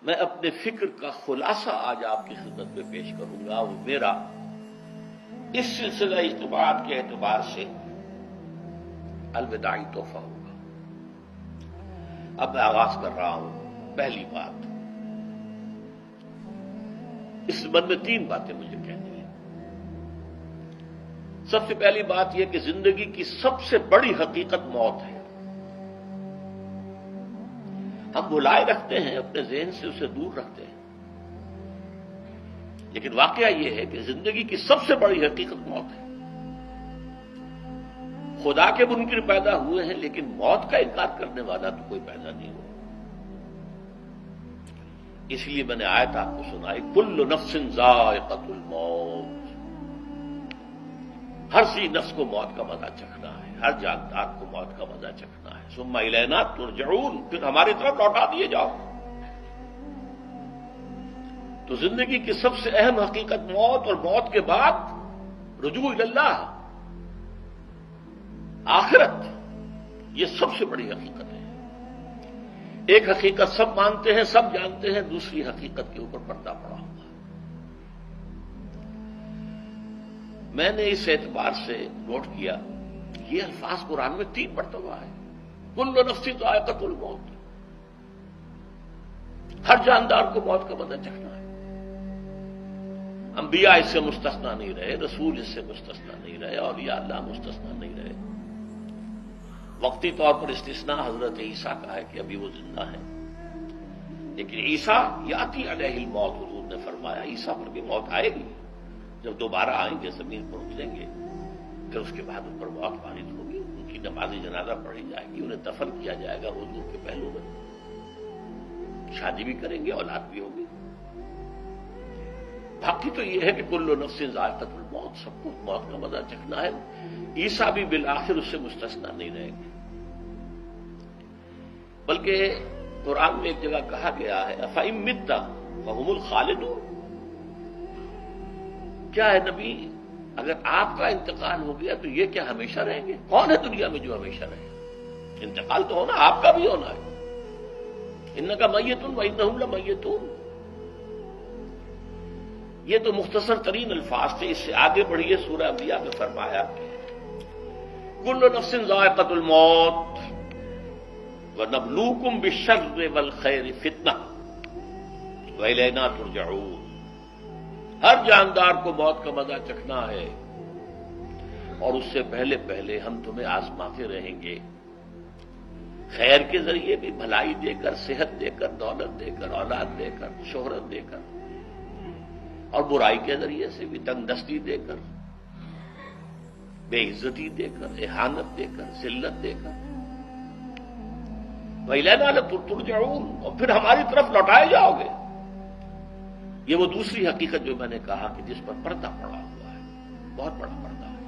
میں اپنے فکر کا خلاصہ آج آپ کی خدمت میں پیش کروں گا. وہ میرا اس سلسلہ اجتماعات کے اعتبار سے الوداعی تحفہ ہوگا. اب میں آغاز کر رہا ہوں. پہلی بات، اس من میں 3 باتیں مجھے کہنی ہیں. سب سے پہلی بات یہ کہ زندگی کی سب سے بڑی حقیقت موت ہے. ہم بھلائے رکھتے ہیں، اپنے ذہن سے اسے دور رکھتے ہیں، لیکن واقعہ یہ ہے کہ زندگی کی سب سے بڑی حقیقت موت ہے. خدا کے منکر پیدا ہوئے ہیں، لیکن موت کا انکار کرنے والا تو کوئی پیدا نہیں ہوا. اس لیے میں نے آیت آپ کو سنائی، کل نفس ذائقۃ الموت. ہر سی نفس کو موت کا مزہ چکھنا ہے، ہر جاندار کو موت کا مزہ چکھنا ہے. ثم الینا ترجعون، پھر ہماری طرف لوٹا دیے جاؤ. تو زندگی کی سب سے اہم حقیقت موت، اور موت کے بعد رجوع الی اللہ، آخرت. یہ سب سے بڑی حقیقت ہے. ایک حقیقت سب مانتے ہیں، سب جانتے ہیں، دوسری حقیقت کے اوپر پردہ پڑا ہوا ہے. میں نے اس اعتبار سے نوٹ کیا، یہ الفاظ قرآن میں 3 مرتبہ ہے. کل نفس ذائقۃ الموت، ہر جاندار کو موت کا مزہ چکھنا ہے. انبیاء اس سے مستثنا نہیں رہے، رسول اس سے مستثنا نہیں رہے، اولیاء اللہ مستثنا نہیں رہے. وقتی طور پر استثناء حضرت عیسیٰ کا ہے کہ ابھی وہ زندہ ہے، لیکن عیسیٰ یاتی علیہ الموت، حضور نے فرمایا عیسیٰ پر بھی موت آئے گی. جب دوبارہ آئیں گے، زمین پر اتریں گے، پھر اس کے بعد ان پر موت وارد ہوگی. ان کی نماز جنازہ پڑھی جائے گی، انہیں دفن کیا جائے گا حضور کے پہلو میں. شادی بھی کریں گے، اولاد بھی ہوگی. باقی تو یہ ہے کہ کل نفس ذائقۃ الموت، سب کو موت کا مزہ چکھنا ہے. عیسیٰ بھی بالآخر اس سے مستثنا نہیں رہیں گے. بلکہ قرآن میں ایک جگہ کہا گیا ہے افإن مت فهم الخالدون. کیا ہے نبی، اگر آپ کا انتقال ہو گیا تو یہ کیا ہمیشہ رہیں گے؟ کون ہے دنیا میں جو ہمیشہ رہے؟ انتقال تو ہونا، آپ کا بھی ہونا ہے. انک میت وانہم لمیتون. یہ تو مختصر ترین الفاظ تھے. اس سے آگے بڑھیے، سورہ انبیاء میں فرمایا کل نفس ذائقۃ الموت وَنَبْلُوكُمْ بِالشَّرِّ وَالْخَيْرِ فِتْنَةً وَإِلَيْنَا تُرْجَعُونَ. ہر جاندار کو موت کا مزہ چکھنا ہے، اور اس سے پہلے پہلے ہم تمہیں آزماتے رہیں گے. خیر کے ذریعے بھی، بھلائی دے کر، صحت دے کر، دولت دے کر، اولاد دے کر، شہرت دے کر، اور برائی کے ذریعے سے بھی، تنگ دستی دے کر، بے عزتی دے کر، اہانت دے کر، ذلت دے کر. وَإِلَيْنَا تُرْجَعُونَ، اور پھر ہماری طرف لوٹائے جاؤ گے. یہ وہ دوسری حقیقت جو میں نے کہا کہ جس پر پردہ پڑا ہوا ہے، بہت بڑا پردہ ہے.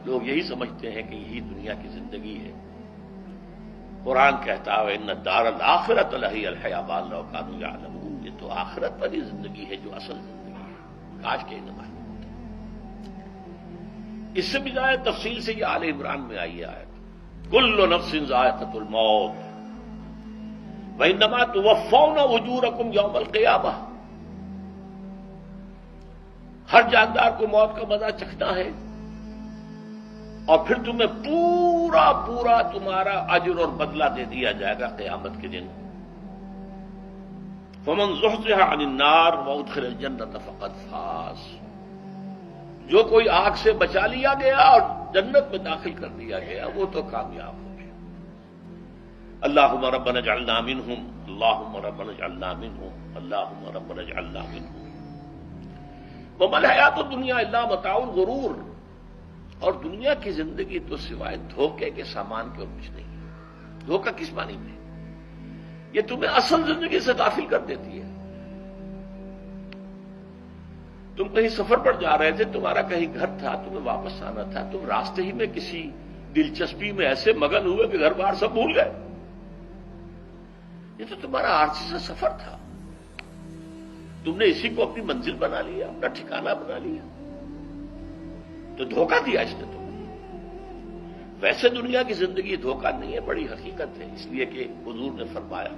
لوگ یہی سمجھتے ہیں کہ یہی دنیا کی زندگی ہے. قرآن کہتا ہے اِنَّ الدَّارَ الْآخِرَةَ لَهِيَ الْحَيَوَانُ لَوْ كَانُوا يَعْلَمُونَ. یہ تو آخرت والی زندگی ہے جو اصل زندگی ہے. کاش کے نمائیں. اس سے بھی زیادہ تفصیل سے یہ آل عمران میں آئی ہے کل نفس ذائقۃ الموت وانما توفون اجورکم یوم القیامہ. ہر جاندار کو موت کا مزہ چکھنا ہے، اور پھر تمہیں پورا پورا تمہارا اجر اور بدلہ دے دیا جائے گا قیامت کے دن. فمن زحزح عن النار وادخل الجنة فقد فاز. جو کوئی آگ سے بچا لیا گیا اور جنت میں داخل کر دیا گیا، وہ تو کامیاب ہو گیا. اللہم ربنا اجعلنا منہم، اللہم ربنا اجعلنا منہم، اللہم ربنا اجعلنا منہم. وما الحیات الدنیا الا متاع الغرور. اور دنیا کی زندگی تو سوائے دھوکے کے سامان کے اور کچھ نہیں ہے. دھوکہ کس معنی میں؟ یہ تمہیں اصل زندگی سے غافل کر دیتی ہے. تم کہیں سفر پر جا رہے تھے، تمہارا کہیں گھر تھا، تمہیں واپس آنا تھا، تم راستے ہی میں کسی دلچسپی میں ایسے مگن ہوئے کہ گھر بار سب بھول گئے. یہ تو تمہارا عارضی سا سفر تھا. تم نے اسی کو اپنی منزل بنا لیا، اپنا ٹھکانہ بنا لیا، تو دھوکہ دیا اس نے تمہیں. ویسے دنیا کی زندگی دھوکہ نہیں ہے، بڑی حقیقت ہے. اس لیے کہ حضور نے فرمایا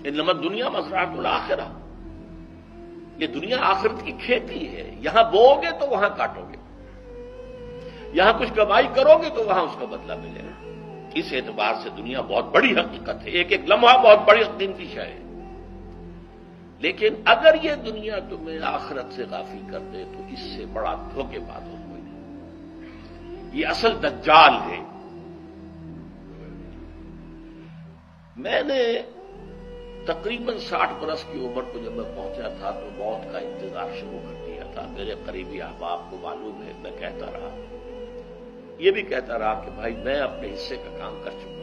انما دنیا مزرعۃ الآخرہ، یہ دنیا آخرت کی کھیتی ہے، یہاں بوؤ گے تو وہاں کاٹو گے، یہاں کچھ کمائی کرو گے تو وہاں اس کا بدلہ ملے گا۔ اس اعتبار سے دنیا بہت بڑی حقیقت ہے، ایک ایک لمحہ بہت بڑی قیمتی شے ہے، لیکن اگر یہ دنیا تمہیں آخرت سے غافل کر دے تو اس سے بڑا دھوکے باز ہو کوئی نہیں۔ یہ اصل دجال ہے۔ میں نے تقریباً 60 برس کی عمر کو جب میں پہنچا تھا تو موت کا انتظار شروع کر دیا تھا۔ میرے قریبی احباب کو معلوم ہے، میں کہتا رہا، یہ بھی کہتا رہا کہ بھائی میں اپنے حصے کا کام کر چکا ہوں،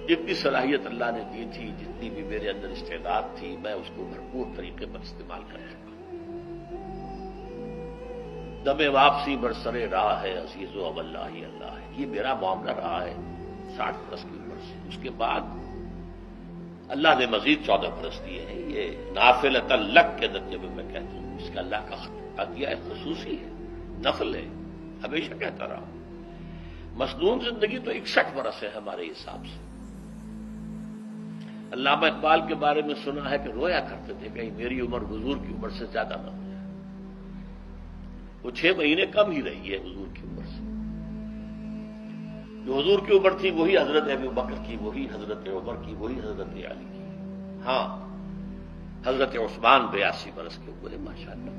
جتنی صلاحیت اللہ نے دی تھی، جتنی بھی میرے اندر استعداد تھی، میں اس کو بھرپور طریقے پر استعمال کر چکا ہوں۔ دم واپسی برسر راہ ہے عزیز و اللہ ہی اللہ ہے، یہ میرا معاملہ رہا ہے 60 برس کی عمر سے۔ اس کے بعد اللہ نے مزید 14 برس دیے ہیں۔ یہ نافلۃ لک کے درجے میں کہتا ہوں، اس کا اللہ کا عطیہ خصوصی ہے، نفل ہے، ہمیشہ کہتا رہا ہوں۔ مسنون زندگی تو 61 برس ہے ہمارے حساب سے۔ علامہ اقبال کے بارے میں سنا ہے کہ رویا کرتے تھے کہیں میری عمر حضور کی عمر سے زیادہ نہ ہو جائے۔ وہ 6 مہینے کم ہی رہی ہے حضور کی عمر سے۔ جو حضور کی عمر تھی وہی حضرت ابو بکر کی، وہی حضرت عمر کی، وہی حضرت علی کی۔ ہاں، حضرت عثمان 82 برس کے ہوئے ماشاءاللہ۔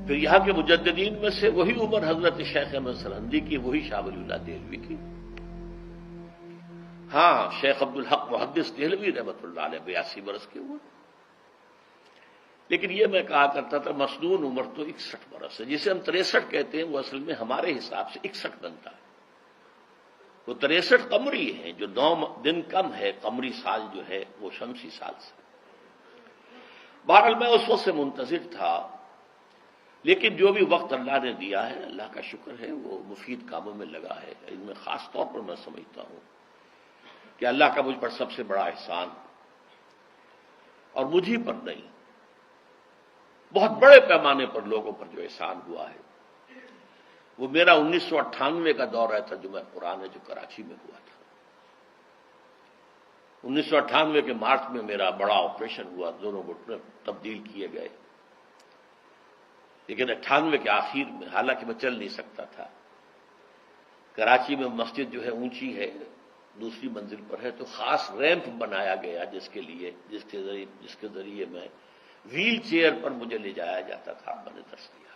پھر یہاں کے مجددین میں سے وہی عمر حضرت شیخ احمد سرہندی کی، وہی شاہ ولی اللہ دہلوی کی۔ ہاں، شیخ عبدالحق محدث دہلوی رحمۃ اللہ علیہ 82 برس کے ہوئے۔ لیکن یہ میں کہا کرتا تھا مسنون عمر تو 61 برس ہے، جسے ہم 63 کہتے ہیں، وہ اصل میں ہمارے حساب سے 61 بنتا ہے۔ وہ 63 قمری ہیں، جو 9 دن کم ہے قمری سال جو ہے وہ شمسی سال سے۔ بہرحال میں اس وقت سے منتظر تھا، لیکن جو بھی وقت اللہ نے دیا ہے، اللہ کا شکر ہے، وہ مفید کاموں میں لگا ہے۔ ان میں خاص طور پر میں سمجھتا ہوں کہ اللہ کا مجھ پر سب سے بڑا احسان، اور مجھے پر نہیں، بہت بڑے پیمانے پر لوگوں پر جو احسان ہوا ہے، وہ میرا 1998 کا دورہ ترجمہ قرآن ہے جو کراچی میں ہوا تھا۔ 1998 کے مارچ میں میرا بڑا آپریشن ہوا، دونوں گھٹنے تبدیل کیے گئے، لیکن 98 کے آخر میں، حالانکہ میں چل نہیں سکتا تھا، کراچی میں مسجد جو ہے اونچی ہے، دوسری منزل پر ہے، تو خاص ریمپ بنایا گیا جس کے ذریعے میں ویل چیئر پر مجھے لے جایا جاتا تھا۔ میں نے درس دیا۔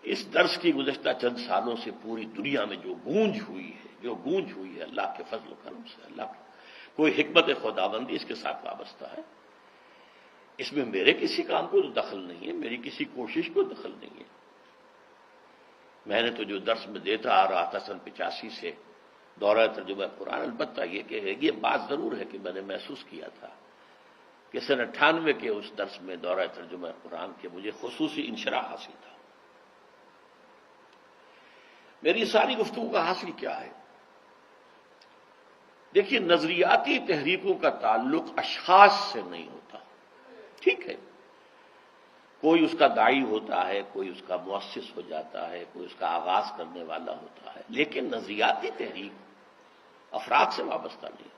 اس درس کی گزشتہ چند سالوں سے پوری دنیا میں جو گونج ہوئی ہے اللہ کے فضل و کرم سے، اللہ کا کوئی حکمت خداوندی اس کے ساتھ وابستہ ہے۔ اس میں میرے کسی کام کو دخل نہیں ہے، میری کسی کوشش کو دخل نہیں ہے۔ میں نے تو جو درس میں دیتا آ رہا تھا سن 85 سے دورہ ترجمہ قرآن، البتہ یہ بات ضرور ہے کہ میں نے محسوس کیا تھا کہ سن 98 کے اس درس میں دورہ ترجمہ قرآن کے مجھے خصوصی انشراح حاصل تھا۔ میری ساری گفتگو کا حاصل کیا ہے؟ دیکھیے، نظریاتی تحریکوں کا تعلق اشخاص سے نہیں ہوتا، ٹھیک ہے، کوئی اس کا داعی ہوتا ہے، کوئی اس کا مؤسس ہو جاتا ہے، کوئی اس کا آغاز کرنے والا ہوتا ہے، لیکن نظریاتی تحریک افراد سے وابستہ نہیں ہوتی۔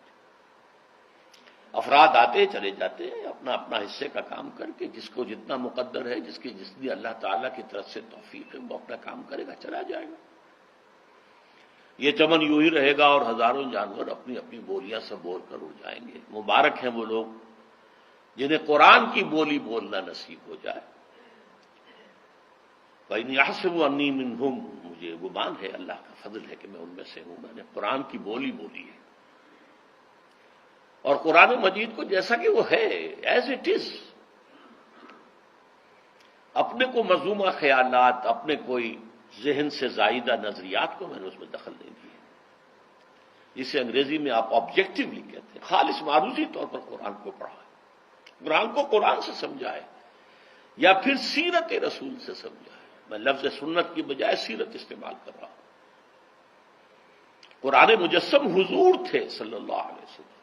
افراد آتے چلے جاتے ہیں اپنا اپنا حصے کا کام کر کے، جس کو جتنا مقدر ہے، جتنی اللہ تعالیٰ کی طرف سے توفیق ہے، وہ اپنا کام کرے گا، چلا جائے گا۔ یہ چمن یوں ہی رہے گا اور ہزاروں جانور اپنی اپنی بولیاں سے بول کر اڑ جائیں گے۔ مبارک ہیں وہ لوگ جنہیں قرآن کی بولی بولنا نصیب ہو جائے۔ وَإِنْ يَحْسَبُ أَنِّي مِنْهُمْ، مجھے گمان ہے، اللہ کا فضل ہے کہ میں ان میں سے ہوں، میں نے قرآن کی بولی بولی ہے، اور قرآن مجید کو جیسا کہ وہ ہے ایز اٹ از، اپنے کو مذمومہ خیالات، اپنے کوئی ذہن سے زائدہ نظریات کو میں نے اس میں دخل نہیں دیا، جسے انگریزی میں آپ آبجیکٹیولی کہتے ہیں، خالص معروضی طور پر قرآن کو پڑھا ہے، قرآن کو قرآن سے سمجھا ہے، یا پھر سیرت رسول سے سمجھا ہے۔ میں لفظ سنت کی بجائے سیرت استعمال کر رہا ہوں۔ قرآن مجسم حضور تھے صلی اللہ علیہ وسلم،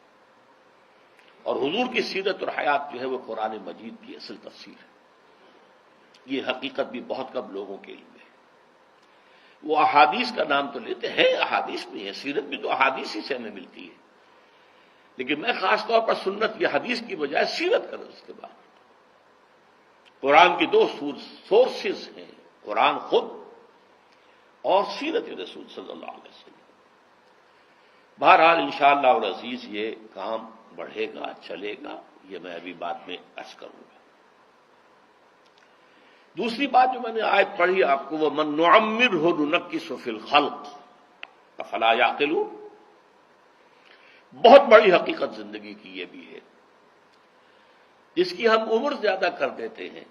اور حضور کی سیرت اور حیات جو ہے وہ قرآن مجید کی اصل تفسیر ہے۔ یہ حقیقت بھی بہت کم لوگوں کے علم ہے۔ وہ احادیث کا نام تو لیتے ہیں، احادیث بھی ہے، سیرت بھی تو احادیث ہی سے ہمیں ملتی ہے، لیکن میں خاص طور پر سنت یا حدیث کی بجائے سیرت کروں اس کے بعد۔ قرآن کی دو سورسز ہیں، قرآن خود اور سیرت رسول صلی اللہ علیہ وسلم۔ بہرحال انشاءاللہ العزیز یہ کام بڑھے گا، چلے گا، یہ میں ابھی بعد میں عرض کروں گا۔ دوسری بات جو میں نے آیت پڑھی آپ کو، وہ من نعمرہ ننکسہ فی الخلق افلا یعقلون، بہت بڑی حقیقت زندگی کی یہ بھی ہے، جس کی ہم عمر زیادہ کر دیتے ہیں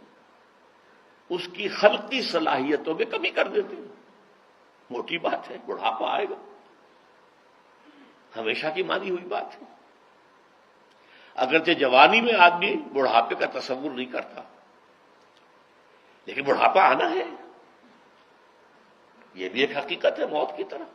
اس کی خلقی صلاحیتوں میں کمی کر دیتے ہیں۔ موٹی بات ہے، بڑھاپا آئے گا، ہمیشہ کی مانی ہوئی بات ہے، اگرچہ جوانی میں آدمی بڑھاپے کا تصور نہیں کرتا، لیکن بڑھاپا آنا ہے، یہ بھی ایک حقیقت ہے موت کی طرح۔